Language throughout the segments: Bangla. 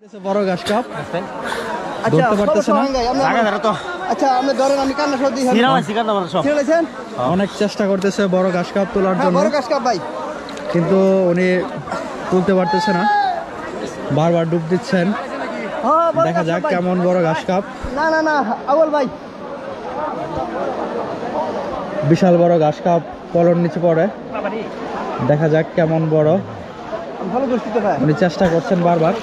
বড় ঘাস কাপ আচ্ছা ধরতে পারতেছে না। আচ্ছা আপনি ধরেন আমি কান্না সব দিই ছিড়েছেন অনেক চেষ্টা করতেছে বড় ঘাস কাপ তোলার হ্যাঁ জন্য, বড় কাজ কাপ ভাই কিন্তু উনি তুলতে পারতেছে না, বারবার ডুব দিচ্ছেন। হ্যাঁ বড় দেখা ঘাস যাক কাপ ভাই। কেমন বড় ঘাস কাপ। না না না আউল ভাই বিশাল বড় ঘাস কাপ কলর নিচে পড়ে, দেখা যাক কেমন বড়। ভালো দুষ্টিতে ভাই উনি চেষ্টা করছেন বারবার।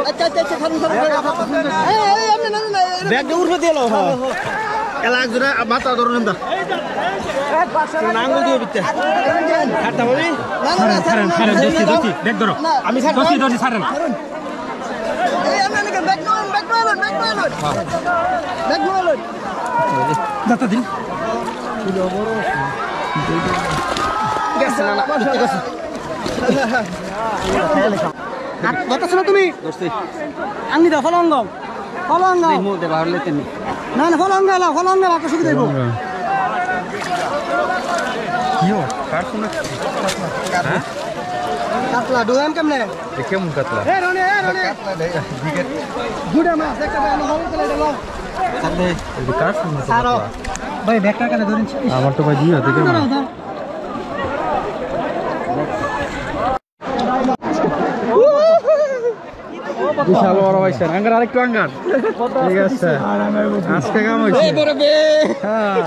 আচ্ছা আচ্ছা আচ্ছা খারুন খারুন এই আপনি না না ব্যাগ উঠে দিল এলা একজনে মাথা ধরুন দা নাঙ্গল দিয়ে বিতে হাতটা বলি না না না ছাড়েন ছাড়েন দোস্তি ব্যাগ ধরো আমি দোস্তি ছাড়েন এই আপনি নাকি ব্যাক মারুন ব্যাক মারুন দাতা দিন গেছে না না গেছে বাতাস না তুমি দোস্তি আঙ্গি দাও ফলঙ্গ মুতে বাহলে তেনি না না ফলঙ্গ বাতাস কি দেবো কিও কার শুনে কাতলা ডুয়াম কেমনে কেমন কাতলা এ রনে কাতলা দে দিকে দুটা মাছ একটা ভাই আমি বলতে লাগলো সামনে এই কার শুনে সারো ভাই ব্যাগটা কেন ধরেন আমার তো ভাই দিও দেখে বিশাল বড় পাইছেন আঙ্গার আরেকটু আঙ্গার ঠিক আছে আজকে কাম হইছে বড় বে হ্যাঁ